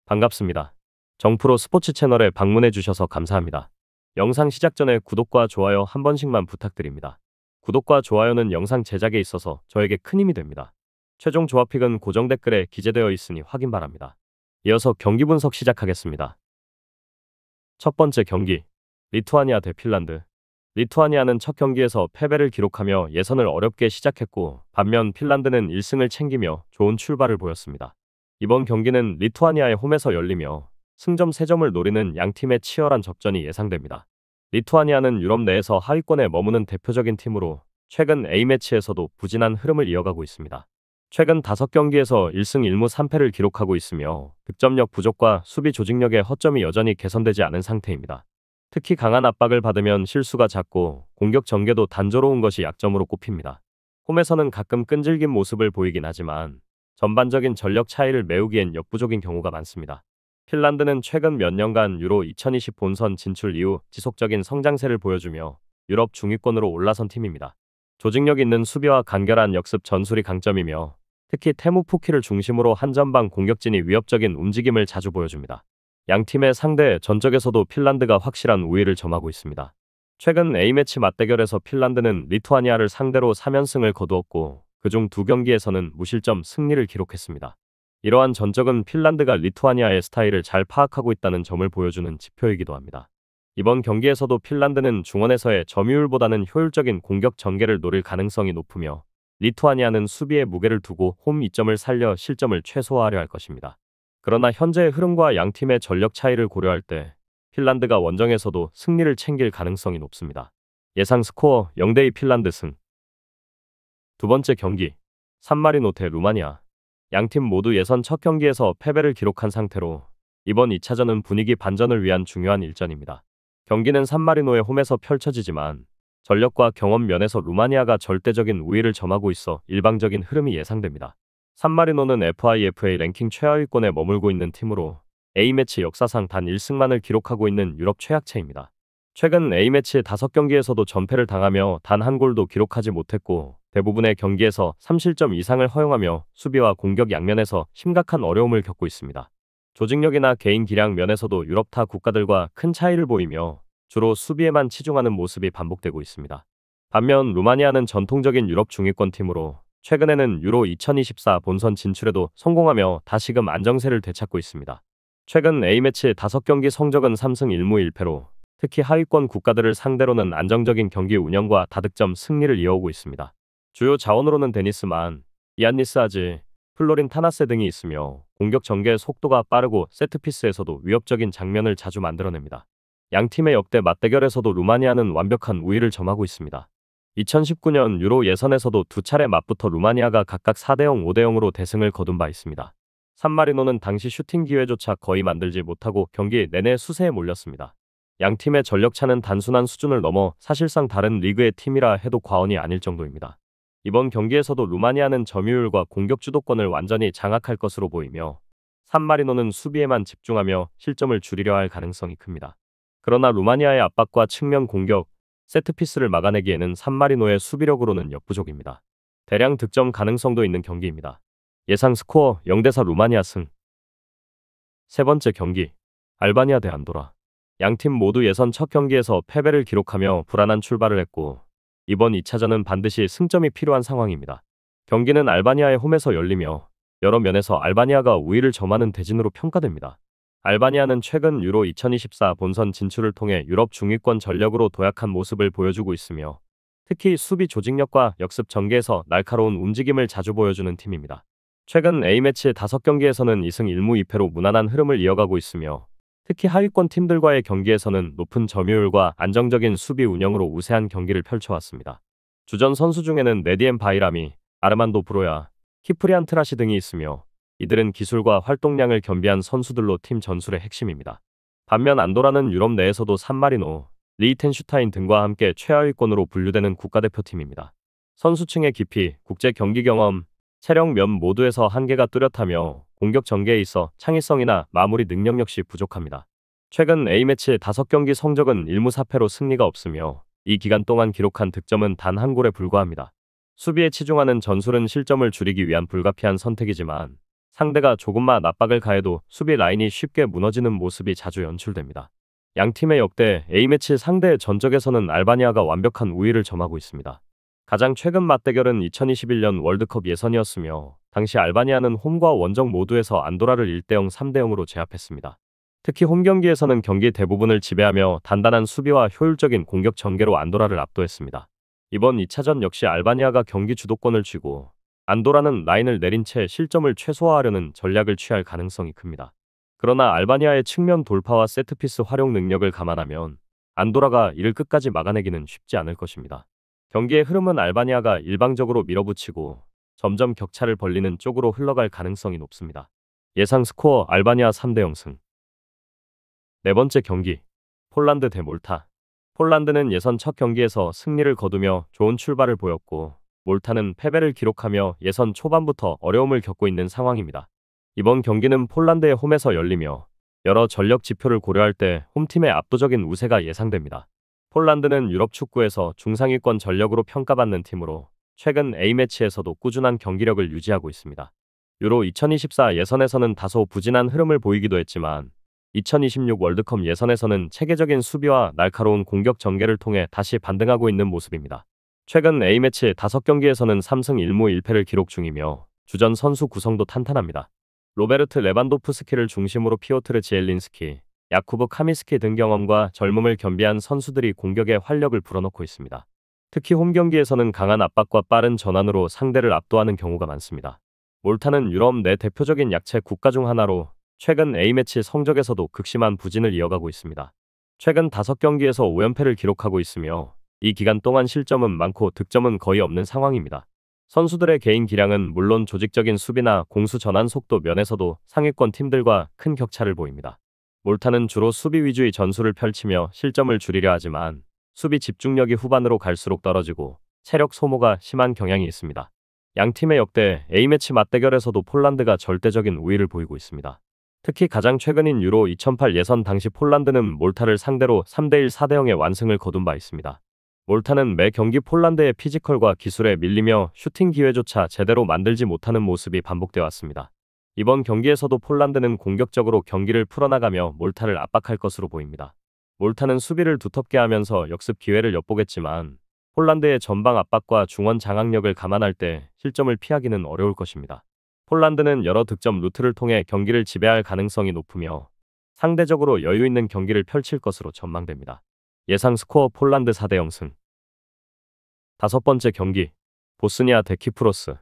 반갑습니다. 정프로 스포츠 채널에 방문해 주셔서 감사합니다. 영상 시작 전에 구독과 좋아요 한 번씩만 부탁드립니다. 구독과 좋아요는 영상 제작에 있어서 저에게 큰 힘이 됩니다. 최종 조합픽은 고정 댓글에 기재되어 있으니 확인 바랍니다. 이어서 경기 분석 시작하겠습니다. 첫 번째 경기, 리투아니아 대 핀란드. 리투아니아는 첫 경기에서 패배를 기록하며 예선을 어렵게 시작했고, 반면 핀란드는 1승을 챙기며 좋은 출발을 보였습니다. 이번 경기는 리투아니아의 홈에서 열리며 승점 3점을 노리는 양팀의 치열한 접전이 예상됩니다. 리투아니아는 유럽 내에서 하위권에 머무는 대표적인 팀으로 최근 A매치에서도 부진한 흐름을 이어가고 있습니다. 최근 5경기에서 1승 1무 3패를 기록하고 있으며 득점력 부족과 수비 조직력의 허점이 여전히 개선되지 않은 상태입니다. 특히 강한 압박을 받으면 실수가 잦고 공격 전개도 단조로운 것이 약점으로 꼽힙니다. 홈에서는 가끔 끈질긴 모습을 보이긴 하지만 전반적인 전력 차이를 메우기엔 역부족인 경우가 많습니다. 핀란드는 최근 몇 년간 유로 2020 본선 진출 이후 지속적인 성장세를 보여주며 유럽 중위권으로 올라선 팀입니다. 조직력 있는 수비와 간결한 역습 전술이 강점이며 특히 테무 푸키를 중심으로 한전방 공격진이 위협적인 움직임을 자주 보여줍니다. 양팀의 상대 전적에서도 핀란드가 확실한 우위를 점하고 있습니다. 최근 A매치 맞대결에서 핀란드는 리투아니아를 상대로 3연승을 거두었고 그중 2경기에서는 무실점 승리를 기록했습니다. 이러한 전적은 핀란드가 리투아니아의 스타일을 잘 파악하고 있다는 점을 보여주는 지표이기도 합니다. 이번 경기에서도 핀란드는 중원에서의 점유율보다는 효율적인 공격 전개를 노릴 가능성이 높으며 리투아니아는 수비에 무게를 두고 홈 이점을 살려 실점을 최소화하려 할 것입니다. 그러나 현재의 흐름과 양팀의 전력 차이를 고려할 때 핀란드가 원정에서도 승리를 챙길 가능성이 높습니다. 예상 스코어 0대2 핀란드 승. 두 번째 경기, 산마리노 대 루마니아. 양팀 모두 예선 첫 경기에서 패배를 기록한 상태로 이번 2차전은 분위기 반전을 위한 중요한 일전입니다. 경기는 산마리노의 홈에서 펼쳐지지만 전력과 경험 면에서 루마니아가 절대적인 우위를 점하고 있어 일방적인 흐름이 예상됩니다. 산마리노는 FIFA 랭킹 최하위권에 머물고 있는 팀으로 A매치 역사상 단 1승만을 기록하고 있는 유럽 최약체입니다. 최근 A매치 5경기에서도 전패를 당하며 단 한 골도 기록하지 못했고 대부분의 경기에서 3실점 이상을 허용하며 수비와 공격 양면에서 심각한 어려움을 겪고 있습니다. 조직력이나 개인 기량 면에서도 유럽 타 국가들과 큰 차이를 보이며 주로 수비에만 치중하는 모습이 반복되고 있습니다. 반면 루마니아는 전통적인 유럽 중위권 팀으로 최근에는 유로 2024 본선 진출에도 성공하며 다시금 안정세를 되찾고 있습니다. 최근 A매치 5경기 성적은 3승 1무 1패로 특히 하위권 국가들을 상대로는 안정적인 경기 운영과 다득점 승리를 이어오고 있습니다. 주요 자원으로는 데니스만, 이안니스 아지, 플로린 타나세 등이 있으며 공격 전개의 속도가 빠르고 세트피스에서도 위협적인 장면을 자주 만들어냅니다. 양팀의 역대 맞대결에서도 루마니아는 완벽한 우위를 점하고 있습니다. 2019년 유로 예선에서도 2차례 맞붙어 루마니아가 각각 4대0, 5대0으로 대승을 거둔 바 있습니다. 산마리노는 당시 슈팅 기회조차 거의 만들지 못하고 경기 내내 수세에 몰렸습니다. 양팀의 전력차는 단순한 수준을 넘어 사실상 다른 리그의 팀이라 해도 과언이 아닐 정도입니다. 이번 경기에서도 루마니아는 점유율과 공격 주도권을 완전히 장악할 것으로 보이며 산마리노는 수비에만 집중하며 실점을 줄이려 할 가능성이 큽니다. 그러나 루마니아의 압박과 측면 공격, 세트피스를 막아내기에는 산마리노의 수비력으로는 역부족입니다. 대량 득점 가능성도 있는 경기입니다. 예상 스코어 0대4 루마니아 승. 세 번째 경기, 알바니아 대 안도라. 양팀 모두 예선 첫 경기에서 패배를 기록하며 불안한 출발을 했고 이번 2차전은 반드시 승점이 필요한 상황입니다. 경기는 알바니아의 홈에서 열리며 여러 면에서 알바니아가 우위를 점하는 대진으로 평가됩니다. 알바니아는 최근 유로 2024 본선 진출을 통해 유럽 중위권 전력으로 도약한 모습을 보여주고 있으며 특히 수비 조직력과 역습 전개에서 날카로운 움직임을 자주 보여주는 팀입니다. 최근 A매치 5경기에서는 2승 1무 2패로 무난한 흐름을 이어가고 있으며 특히 하위권 팀들과의 경기에서는 높은 점유율과 안정적인 수비 운영으로 우세한 경기를 펼쳐왔습니다. 주전 선수 중에는 네디엠 바이라미, 아르만도 브로야, 키프리안 트라시 등이 있으며 이들은 기술과 활동량을 겸비한 선수들로 팀 전술의 핵심입니다. 반면 안도라는 유럽 내에서도 산마리노, 리히텐슈타인 등과 함께 최하위권으로 분류되는 국가대표팀입니다. 선수층의 깊이, 국제 경기 경험, 체력 면 모두에서 한계가 뚜렷하며 공격 전개에 있어 창의성이나 마무리 능력 역시 부족합니다. 최근 A매치 5경기 성적은 1무 4패로 승리가 없으며 이 기간 동안 기록한 득점은 단 한 골에 불과합니다. 수비에 치중하는 전술은 실점을 줄이기 위한 불가피한 선택이지만 상대가 조금만 압박을 가해도 수비 라인이 쉽게 무너지는 모습이 자주 연출됩니다. 양팀의 역대 A매치 상대 전적에서는 알바니아가 완벽한 우위를 점하고 있습니다. 가장 최근 맞대결은 2021년 월드컵 예선이었으며 당시 알바니아는 홈과 원정 모두에서 안도라를 1대0, 3대0으로 제압했습니다. 특히 홈 경기에서는 경기 대부분을 지배하며 단단한 수비와 효율적인 공격 전개로 안도라를 압도했습니다. 이번 2차전 역시 알바니아가 경기 주도권을 쥐고 안도라는 라인을 내린 채 실점을 최소화하려는 전략을 취할 가능성이 큽니다. 그러나 알바니아의 측면 돌파와 세트피스 활용 능력을 감안하면 안도라가 이를 끝까지 막아내기는 쉽지 않을 것입니다. 경기의 흐름은 알바니아가 일방적으로 밀어붙이고 점점 격차를 벌리는 쪽으로 흘러갈 가능성이 높습니다. 예상 스코어 알바니아 3대0 승. 네 번째 경기, 폴란드 대 몰타. 폴란드는 예선 첫 경기에서 승리를 거두며 좋은 출발을 보였고 몰타는 패배를 기록하며 예선 초반부터 어려움을 겪고 있는 상황입니다. 이번 경기는 폴란드의 홈에서 열리며 여러 전력 지표를 고려할 때 홈팀의 압도적인 우세가 예상됩니다. 폴란드는 유럽 축구에서 중상위권 전력으로 평가받는 팀으로 최근 A매치에서도 꾸준한 경기력을 유지하고 있습니다. 유로 2024 예선에서는 다소 부진한 흐름을 보이기도 했지만 2026 월드컵 예선에서는 체계적인 수비와 날카로운 공격 전개를 통해 다시 반등하고 있는 모습입니다. 최근 A매치 5경기에서는 3승 1무 1패를 기록 중이며 주전 선수 구성도 탄탄합니다. 로베르트 레반도프스키를 중심으로 피오트르 지엘린스키, 야쿠브 카미스키 등 경험과 젊음을 겸비한 선수들이 공격에 활력을 불어넣고 있습니다. 특히 홈 경기에서는 강한 압박과 빠른 전환으로 상대를 압도하는 경우가 많습니다. 몰타는 유럽 내 대표적인 약체 국가 중 하나로 최근 A매치 성적에서도 극심한 부진을 이어가고 있습니다. 최근 5경기에서 5연패를 기록하고 있으며 이 기간 동안 실점은 많고 득점은 거의 없는 상황입니다. 선수들의 개인 기량은 물론 조직적인 수비나 공수 전환 속도 면에서도 상위권 팀들과 큰 격차를 보입니다. 몰타는 주로 수비 위주의 전술을 펼치며 실점을 줄이려 하지만 수비 집중력이 후반으로 갈수록 떨어지고 체력 소모가 심한 경향이 있습니다. 양팀의 역대 A매치 맞대결에서도 폴란드가 절대적인 우위를 보이고 있습니다. 특히 가장 최근인 유로 2008 예선 당시 폴란드는 몰타를 상대로 3대1, 4대0의 완승을 거둔 바 있습니다. 몰타는 매 경기 폴란드의 피지컬과 기술에 밀리며 슈팅 기회조차 제대로 만들지 못하는 모습이 반복되어 왔습니다. 이번 경기에서도 폴란드는 공격적으로 경기를 풀어나가며 몰타를 압박할 것으로 보입니다. 몰타는 수비를 두텁게 하면서 역습 기회를 엿보겠지만 폴란드의 전방 압박과 중원 장악력을 감안할 때 실점을 피하기는 어려울 것입니다. 폴란드는 여러 득점 루트를 통해 경기를 지배할 가능성이 높으며 상대적으로 여유 있는 경기를 펼칠 것으로 전망됩니다. 예상 스코어 폴란드 4대0 승. 다섯 번째 경기, 보스니아 대 키프로스.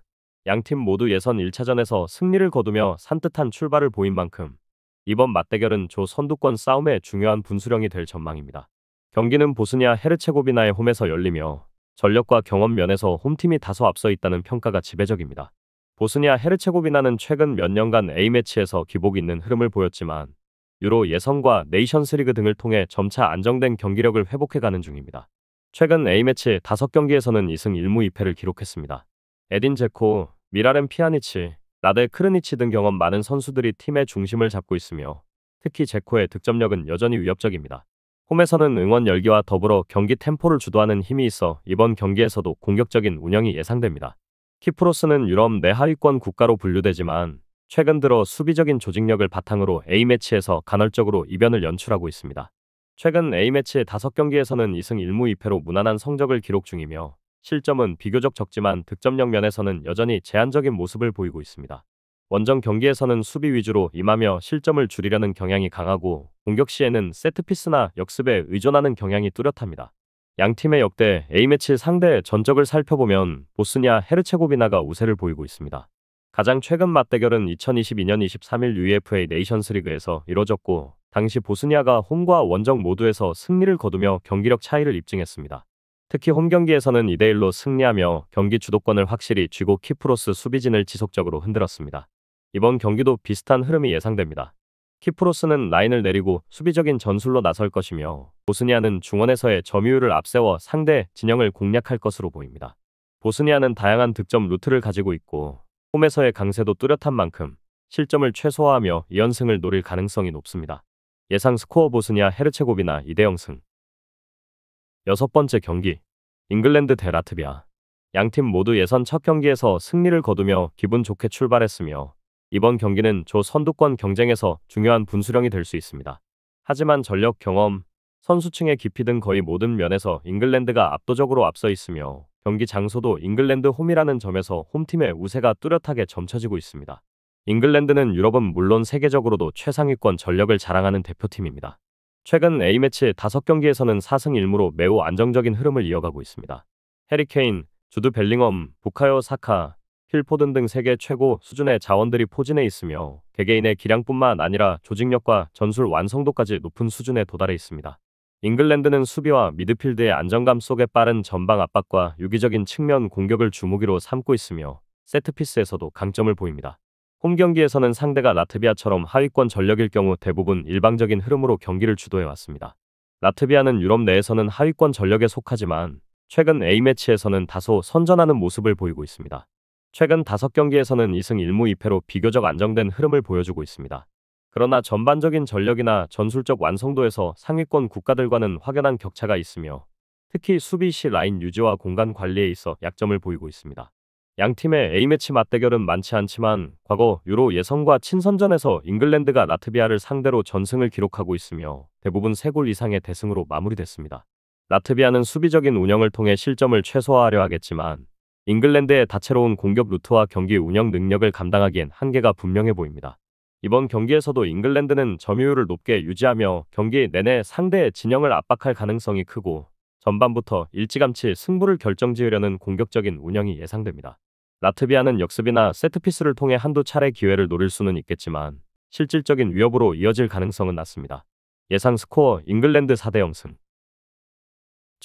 양팀 모두 예선 1차전에서 승리를 거두며 산뜻한 출발을 보인 만큼 이번 맞대결은 조 선두권 싸움의 중요한 분수령이 될 전망입니다. 경기는 보스니아 헤르체고비나의 홈에서 열리며 전력과 경험 면에서 홈팀이 다소 앞서 있다는 평가가 지배적입니다. 보스니아 헤르체고비나는 최근 몇 년간 A매치에서 기복 있는 흐름을 보였지만 유로 예선과 네이션스리그 등을 통해 점차 안정된 경기력을 회복해가는 중입니다. 최근 A매치 5경기에서는 2승 1무 2패를 기록했습니다. 에딘 제코, 미라렘 피아니치, 라데 크르니치 등 경험 많은 선수들이 팀의 중심을 잡고 있으며 특히 제코의 득점력은 여전히 위협적입니다. 홈에서는 응원 열기와 더불어 경기 템포를 주도하는 힘이 있어 이번 경기에서도 공격적인 운영이 예상됩니다. 키프로스는 유럽 내하위권 국가로 분류되지만 최근 들어 수비적인 조직력을 바탕으로 A매치에서 간헐적으로 이변을 연출하고 있습니다. 최근 A매치 5경기에서는 2승 1무 2패로 무난한 성적을 기록 중이며 실점은 비교적 적지만 득점력 면에서는 여전히 제한적인 모습을 보이고 있습니다. 원정 경기에서는 수비 위주로 임하며 실점을 줄이려는 경향이 강하고 공격 시에는 세트피스나 역습에 의존하는 경향이 뚜렷합니다. 양팀의 역대 A매치 상대 전적을 살펴보면 보스니아 헤르체고비나가 우세를 보이고 있습니다. 가장 최근 맞대결은 2022년 23일 UEFA 네이션스리그에서 이뤄졌고 당시 보스니아가 홈과 원정 모두에서 승리를 거두며 경기력 차이를 입증했습니다. 특히 홈 경기에서는 2대1로 승리하며 경기 주도권을 확실히 쥐고 키프로스 수비진을 지속적으로 흔들었습니다. 이번 경기도 비슷한 흐름이 예상됩니다. 키프로스는 라인을 내리고 수비적인 전술로 나설 것이며 보스니아는 중원에서의 점유율을 앞세워 상대 진영을 공략할 것으로 보입니다. 보스니아는 다양한 득점 루트를 가지고 있고 홈에서의 강세도 뚜렷한 만큼 실점을 최소화하며 2연승을 노릴 가능성이 높습니다. 예상 스코어 보스니아 헤르체고비나 2대0 승. 여섯 번째 경기, 잉글랜드 대 라트비아. 양팀 모두 예선 첫 경기에서 승리를 거두며 기분 좋게 출발했으며 이번 경기는 조 선두권 경쟁에서 중요한 분수령이 될 수 있습니다. 하지만 전력 경험, 선수층의 깊이 등 거의 모든 면에서 잉글랜드가 압도적으로 앞서 있으며 경기 장소도 잉글랜드 홈이라는 점에서 홈팀의 우세가 뚜렷하게 점쳐지고 있습니다. 잉글랜드는 유럽은 물론 세계적으로도 최상위권 전력을 자랑하는 대표팀입니다. 최근 A매치 5경기에서는 4승 1무로 매우 안정적인 흐름을 이어가고 있습니다. 해리 케인, 주드 벨링엄, 부카요 사카, 필 포든 등 세계 최고 수준의 자원들이 포진해 있으며 개개인의 기량뿐만 아니라 조직력과 전술 완성도까지 높은 수준에 도달해 있습니다. 잉글랜드는 수비와 미드필드의 안정감 속에 빠른 전방 압박과 유기적인 측면 공격을 주무기로 삼고 있으며 세트피스에서도 강점을 보입니다. 홈 경기에서는 상대가 라트비아처럼 하위권 전력일 경우 대부분 일방적인 흐름으로 경기를 주도해왔습니다. 라트비아는 유럽 내에서는 하위권 전력에 속하지만 최근 A매치에서는 다소 선전하는 모습을 보이고 있습니다. 최근 5경기에서는 2승 1무 2패로 비교적 안정된 흐름을 보여주고 있습니다. 그러나 전반적인 전력이나 전술적 완성도에서 상위권 국가들과는 확연한 격차가 있으며 특히 수비 시 라인 유지와 공간 관리에 있어 약점을 보이고 있습니다. 양 팀의 A매치 맞대결은 많지 않지만 과거 유로 예선과 친선전에서 잉글랜드가 라트비아를 상대로 전승을 기록하고 있으며 대부분 3골 이상의 대승으로 마무리됐습니다. 라트비아는 수비적인 운영을 통해 실점을 최소화하려 하겠지만 잉글랜드의 다채로운 공격 루트와 경기 운영 능력을 감당하기엔 한계가 분명해 보입니다. 이번 경기에서도 잉글랜드는 점유율을 높게 유지하며 경기 내내 상대의 진영을 압박할 가능성이 크고 전반부터 일찌감치 승부를 결정지으려는 공격적인 운영이 예상됩니다. 라트비아는 역습이나 세트피스를 통해 한두 차례 기회를 노릴 수는 있겠지만 실질적인 위협으로 이어질 가능성은 낮습니다. 예상 스코어 잉글랜드 4대 0승.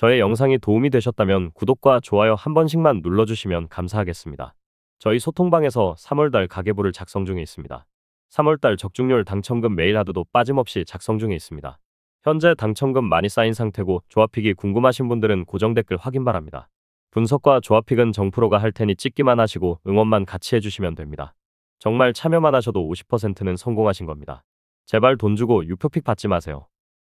저의 영상이 도움이 되셨다면 구독과 좋아요 한 번씩만 눌러주시면 감사하겠습니다. 저희 소통방에서 3월달 가계부를 작성 중에 있습니다. 3월달 적중률 당첨금 메일 하드도 빠짐없이 작성 중에 있습니다. 현재 당첨금 많이 쌓인 상태고 조합픽이 궁금하신 분들은 고정 댓글 확인 바랍니다. 분석과 조합픽은 정프로가 할 테니 찍기만 하시고 응원만 같이 해주시면 됩니다. 정말 참여만 하셔도 50%는 성공하신 겁니다. 제발 돈 주고 유표픽 받지 마세요.